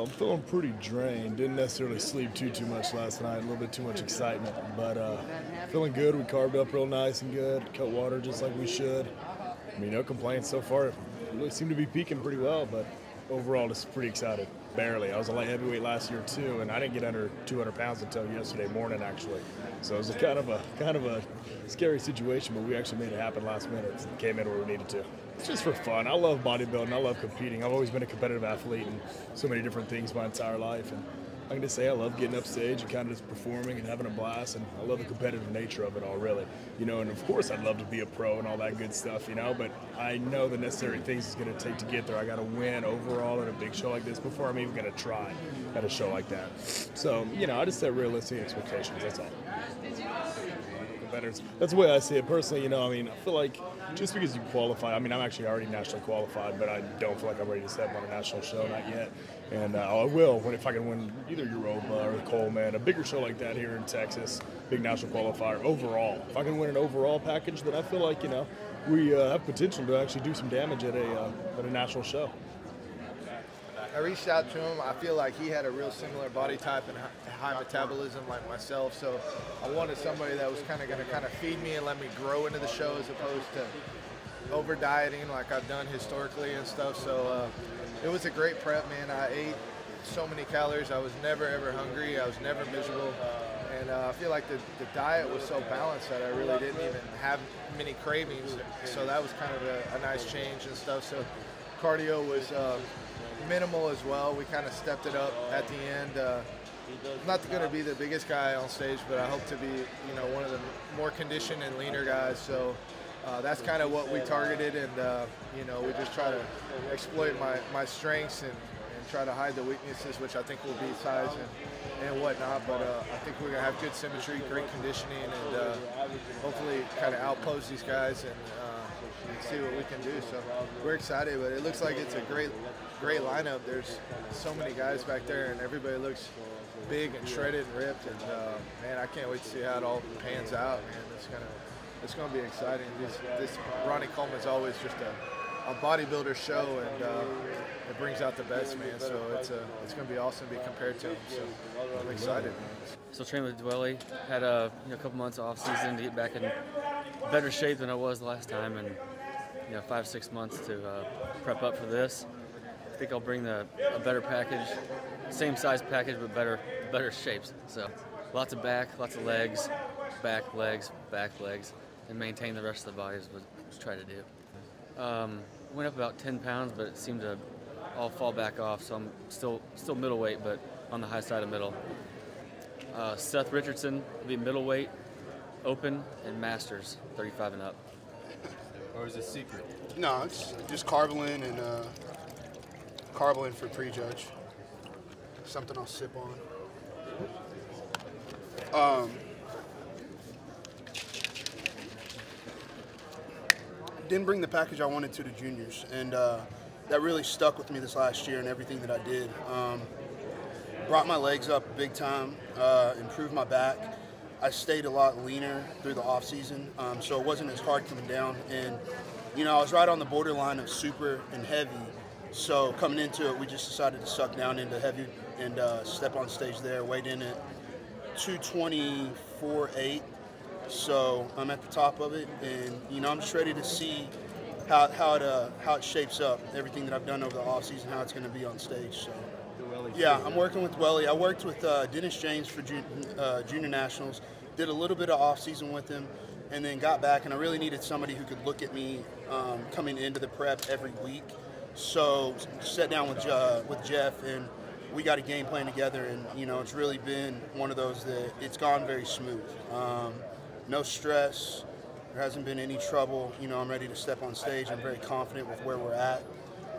I'm feeling pretty drained. Didn't necessarily sleep too much last night. A little bit too much excitement, but feeling good. We carved up real nice and good. Cut water just like we should. I mean, no complaints so far. Really seem to be peaking pretty well, but overall, just pretty excited. Barely. I was a light heavyweight last year too, and I didn't get under 200 pounds until yesterday morning, actually. So it was kind of a scary situation, but we actually made it happen last minute and came in where we needed to. It's just for fun. I love bodybuilding. I love competing. I've always been a competitive athlete in so many different things my entire life, and I can just say I love getting up stage and kind of just performing and having a blast, and I love the competitive nature of it all, really. You know, and of course I'd love to be a pro and all that good stuff, you know, but I know the necessary things it's going to take to get there. I got to win overall at a big show like this before I'm even going to try at a show like that. So, you know, I just set realistic expectations, that's all. Competitors. That's the way I see it personally. You know, I mean, I feel like just because you qualify, I mean, I'm actually already nationally qualified, but I don't feel like I'm ready to step on a national show, not yet. And I will if I can win either Europa or Coleman, a bigger show like that here in Texas, big national qualifier overall. If I can win an overall package, then I feel like, you know, we have potential to actually do some damage at a national show. I reached out to him. I feel like he had a real similar body type and high metabolism like myself, so I wanted somebody that was going to feed me and let me grow into the show as opposed to over dieting like I've done historically and stuff. So it was a great prep, man. I ate so many calories. I was never ever hungry. I was never miserable, and I feel like the diet was so balanced that I really didn't even have many cravings. So that was kind of a nice change and stuff. So cardio was minimal as well. We kind of stepped it up at the end. I'm not going to be the biggest guy on stage, but I hope to be, you know, one of the more conditioned and leaner guys. So that's kind of what we targeted, and you know, we just try to exploit my strengths and try to hide the weaknesses, which I think will be size and whatnot. But I think we're going to have good symmetry, great conditioning, and hopefully kind of outpose these guys and see what we can do. So we're excited, but it looks like it's a great lineup. There's so many guys back there, and everybody looks big and shredded and ripped. And man, I can't wait to see how it all pans out. Man, it's gonna be exciting. This Ronnie Coleman's always just a bodybuilder show, and it brings out the best, man. So it's gonna be awesome to be compared to him. So I'm excited. Still training with Dwelly. Had a couple months off season to get back in better shape than I was last time, and 5-6 months to prep up for this. I think I'll bring a better package, same size package, but better shapes. So lots of back, lots of legs, back legs, and maintain the rest of the body is what I try to do. Went up about 10 pounds, but it seemed to all fall back off, so I'm still middleweight, but on the high side of middle. Seth Richardson will be middleweight, open, and masters, 35 and up. Or is it secret? No, it's just Carbolin and Carbolin for prejudge. Something I'll sip on. Didn't bring the package I wanted to the juniors, and that really stuck with me this last year and everything that I did. Brought my legs up big time, improved my back. I stayed a lot leaner through the off-season, so it wasn't as hard coming down. And, I was right on the borderline of super and heavy. So coming into it, we just decided to suck down into heavy and step on stage there. Weighed in at 224.8. So I'm at the top of it, and, I'm just ready to see how it shapes up, everything that I've done over the off-season, how it's going to be on stage. So. Yeah, I'm working with Dwelly. I worked with Dennis James for Junior Nationals, did a little bit of off-season with him, and then got back, and I really needed somebody who could look at me coming into the prep every week. So sat down with Jeff, and we got a game plan together, and, it's really been one of those that it's gone very smooth. No stress. There hasn't been any trouble. I'm ready to step on stage. I'm very confident with where we're at.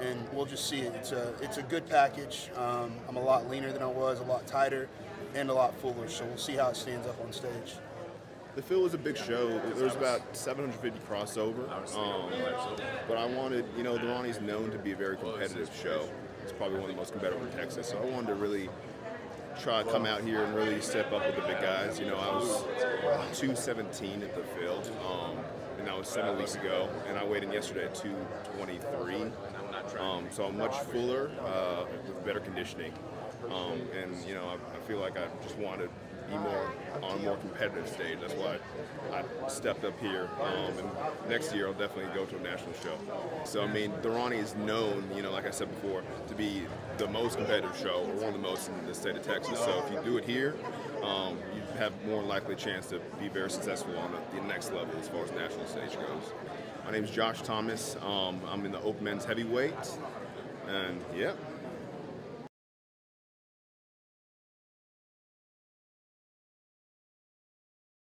And we'll just see it. It's a good package. I'm a lot leaner than I was, a lot tighter, and a lot fuller. So we'll see how it stands up on stage. The field was a big show. There was about 750 crossover. But I wanted, the Ronnie's known to be a very competitive show. It's probably one of the most competitive in Texas. So I wanted to really try to come out here and really step up with the big guys. I was 217 at the field. And that was 7 weeks ago. And I weighed in yesterday at 223. So I'm much fuller with better conditioning. And you know, I feel like I just want to be more on a more competitive stage. That's why I stepped up here. And next year I'll definitely go to a national show. So I mean, the Ronnie is known, you know, like I said before, to be the most competitive show, or one of the most in the state of Texas. So if you do it here, you have more likely chance to be very successful on the next level as far as national stage goes. My name is Josh Thomas. I'm in the open men's heavyweight, and yeah.